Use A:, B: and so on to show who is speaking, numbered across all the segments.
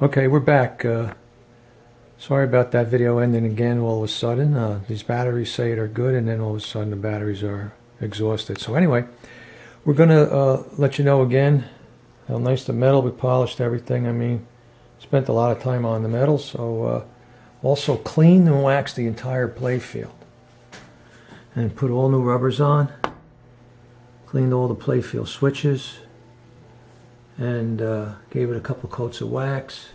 A: Okay, we're back. Sorry about that video ending again all of a sudden. These batteries say they're good, and then all of a sudden the batteries are exhausted. So anyway, we're going to let you know again how nice the metal. We polished everything. I mean, spent a lot of time on the metal. So also cleaned and waxed the entire play field. And put all new rubbers on. Cleaned all the play field switches. And gave it a couple coats of wax.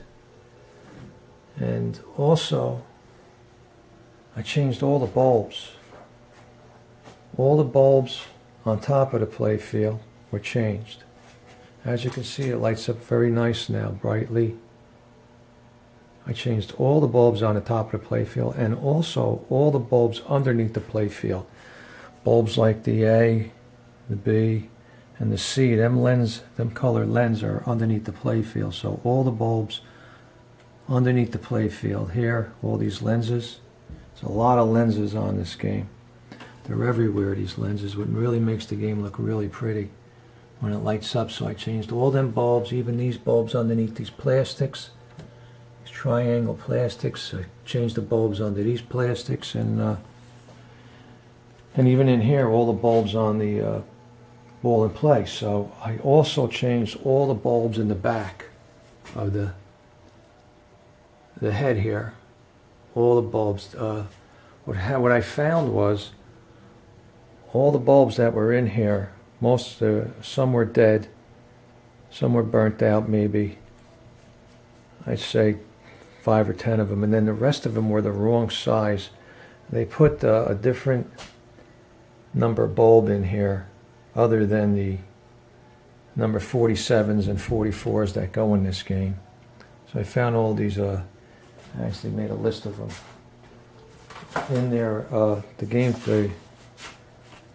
A: And also, I changed all the bulbs. All the bulbs on top of the play field were changed. As you can see, it lights up very nice now, brightly. I changed all the bulbs on the top of the play field, and also all the bulbs underneath the play field. Bulbs like the A, the B, and the C, them color lens are underneath the play field. So all the bulbs underneath the play field here, all these lenses. There's a lot of lenses on this game. They're everywhere, these lenses, what really makes the game look really pretty when it lights up. So I changed all them bulbs, even these bulbs underneath these plastics, these triangle plastics. I changed the bulbs under these plastics, and even in here, all the bulbs on the ball and play. So I also changed all the bulbs in the back of the head here. All the bulbs. What I found was all the bulbs that were in here, some were dead, some were burnt out maybe. I'd say 5 or 10 of them, and then the rest of them were the wrong size. They put a different number bulb in here other than the number 47s and 44s that go in this game. So I found all these, I actually made a list of them. In there, the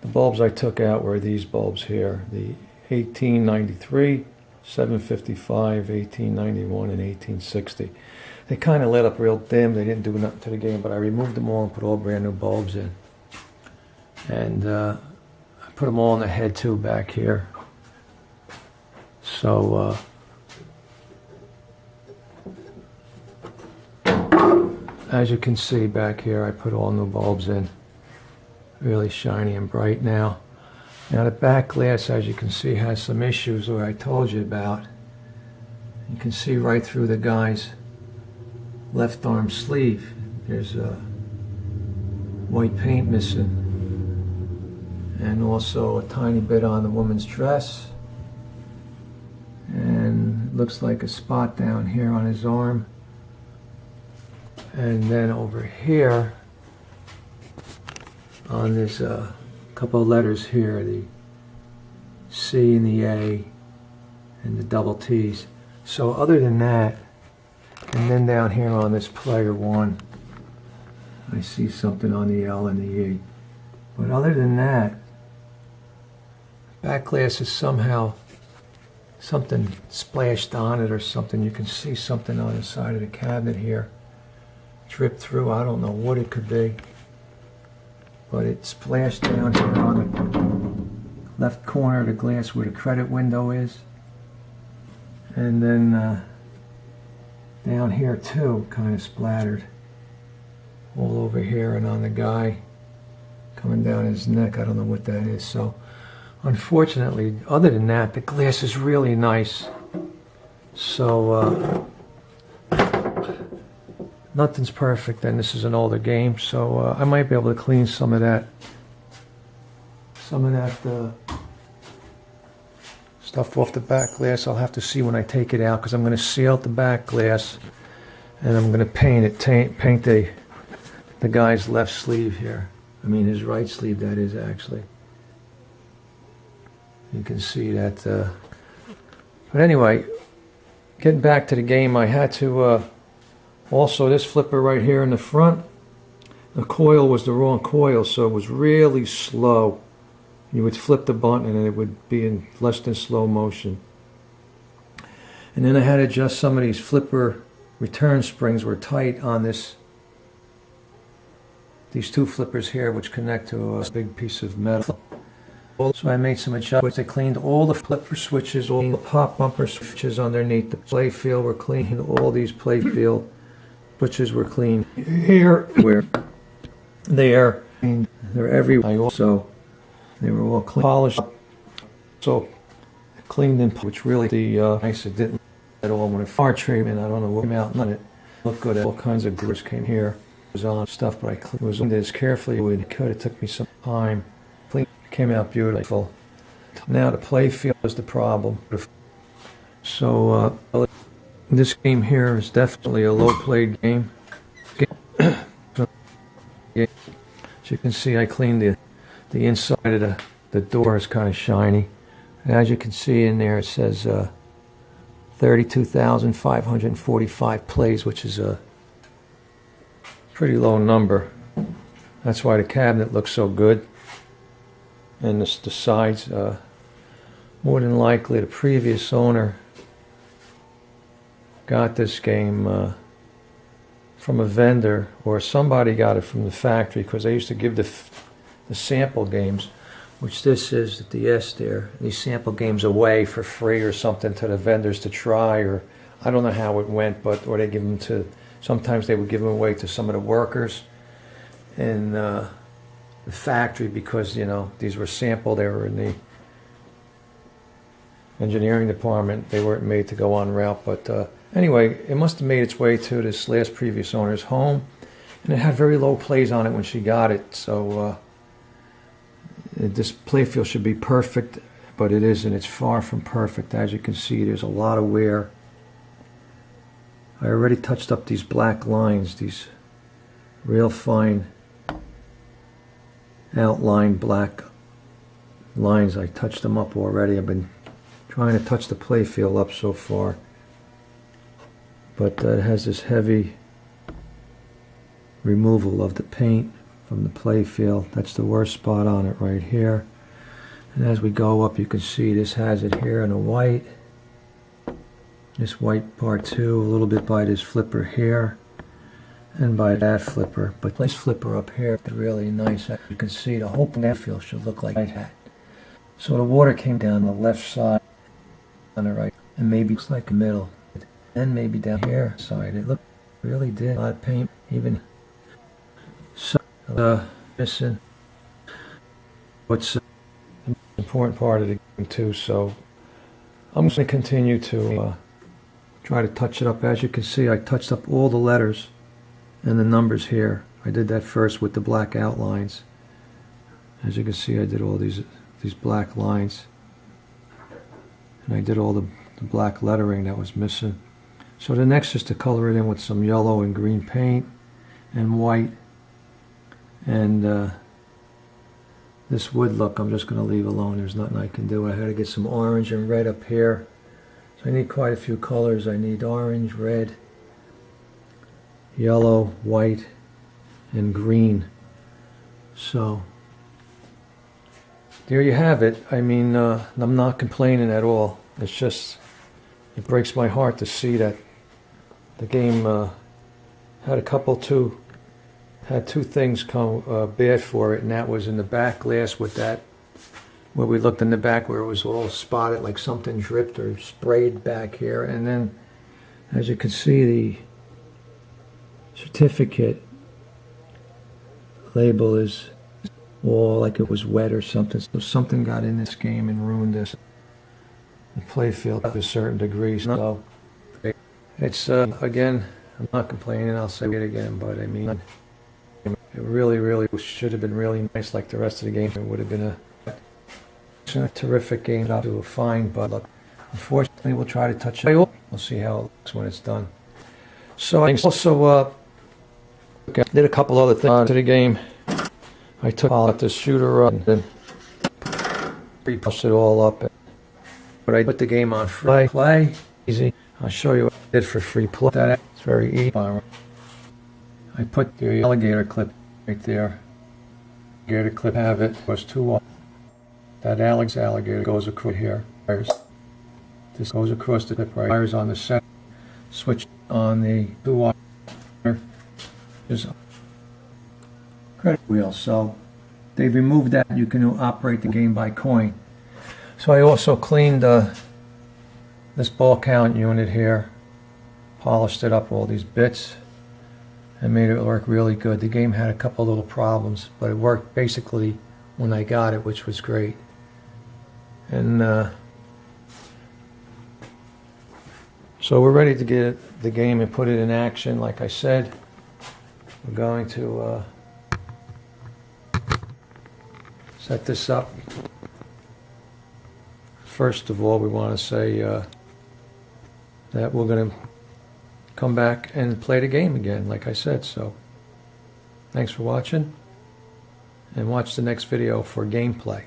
A: bulbs I took out were these bulbs here, the 1893, 755, 1891, and 1860. They kind of lit up real dim. They didn't do nothing to the game, but I removed them all and put all brand new bulbs in. And put them all on the head too back here. So as you can see back here, I put all new bulbs in. Really shiny and bright now. Now the back glass, as you can see, has some issues where I told you about. You can see right through the guy's left arm sleeve. There's white paint missing. And also a tiny bit on the woman's dress. And it looks like a spot down here on his arm. And then over here, on this couple of letters here, the C and the A and the double T's. So other than that, and then down here on this player one, I see something on the L and the E. But other than that, back glass is somehow something splashed on it or something. You can see something on the side of the cabinet here. Dripped through. I don't know what it could be. But it splashed down here on the left corner of the glass where the credit window is. And then down here too, kind of splattered. All over here and on the guy. Coming down his neck. I don't know what that is. So unfortunately, other than that, the glass is really nice. So nothing's perfect, and this is an older game, so I might be able to clean some of that stuff off the back glass. I'll have to see when I take it out, because I'm going to seal the back glass, and I'm going to paint the guy's left sleeve here. I mean his right sleeve, that is, actually. You can see that. But anyway, getting back to the game, I had to also, this flipper right here in the front, the coil was the wrong coil, so it was really slow. You would flip the button and it would be in less than slow motion. And then I had to adjust some of these flipper return springs were tight on these two flippers here, which connect to a big piece of metal. So I made some adjustments. I cleaned all the flipper switches, all the pop bumper switches underneath the play field were clean. All these play field switches were clean. Here, where, there, they're everywhere. I also, they were all clean, polished. So I cleaned them, which really nice. It didn't at all when it fire treatment. I don't know what came out. None of it looked good. All kinds of grooves came here. It was on stuff, but I cleaned it as carefully as it could. It took me some time. Came out beautiful. Now the play field is the problem. So this game here is definitely a low played game. As you can see, I cleaned the inside of the door is kind of shiny. And as you can see in there, it says 32,545 plays, which is a pretty low number. That's why the cabinet looks so good. And the sides, more than likely the previous owner got this game from a vendor, or somebody got it from the factory, because they used to give the sample games, which this is at the S there, these sample games away for free or something to the vendors to try, or I don't know how it went, but or they give them to, sometimes they would give them away to some of the workers in the factory, because you know these were sample. They were in the engineering department. They weren't made to go on route, but anyway, it must have made its way to this last previous owner's home, and it had very low plays on it when she got it. So this playfield should be perfect, but it isn't. It's far from perfect. As you can see, there's a lot of wear. I already touched up these black lines, these real fine outline black lines. I touched them up already. I've been trying to touch the playfield up so far, but it has this heavy removal of the paint from the playfield. That's the worst spot on it right here. And as we go up, you can see this has it here in a white, this white part too, a little bit by this flipper here and by that flipper, but this flipper up here is really nice. As you can see, the whole playfield should look like that. So the water came down the left side on the right, and maybe it's like the middle, and maybe down here side. It looked, really did a lot of paint, even so missing. What's the important part of the game too? So I'm just going to continue to try to touch it up. As you can see, I touched up all the letters and the numbers here. I did that first with the black outlines. As you can see, I did all these black lines, and I did all the black lettering that was missing. So the next is to color it in with some yellow and green paint and white, and this wood look I'm just going to leave alone. There's nothing I can do. I had to get some orange and red up here, so I need quite a few colors. I need orange, red, yellow, white, and green. So there you have it. I mean, I'm not complaining at all. It's just, it breaks my heart to see that the game had two things come bad for it, and that was in the back glass with that, where we looked in the back where it was all spotted like something dripped or sprayed back here, and then as you can see, the certificate label is all like it was wet or something. So something got in this game and ruined this the playfield to a certain degree. So it's again, I'm not complaining. I'll say it again, but I mean, it really should have been really nice like the rest of the game. It would have been a terrific game to do a fine, but look, unfortunately, we'll try to touch it. We'll see how it looks when it's done. So I also did a couple other things to the game. I took out the shooter and then pre-pushed it all up. But I put the game on free play. Easy. I'll show you what I did for free play. It's very easy. I put the alligator clip right there. Alligator clip, have it. Was too long. That alligator goes across here. This goes across the clip right. Wires on the center. Switch on the 2-wire. Is credit wheel. So they removed that. You can operate the game by coin. So I also cleaned this ball count unit here, polished it up, all these bits, and made it work really good. The game had a couple little problems, but it worked basically when I got it, which was great. And so we're ready to get the game and put it in action. Like I said, we're going to set this up. First of all, we want to say that we're going to come back and play the game again, like I said. So thanks for watching, and watch the next video for gameplay.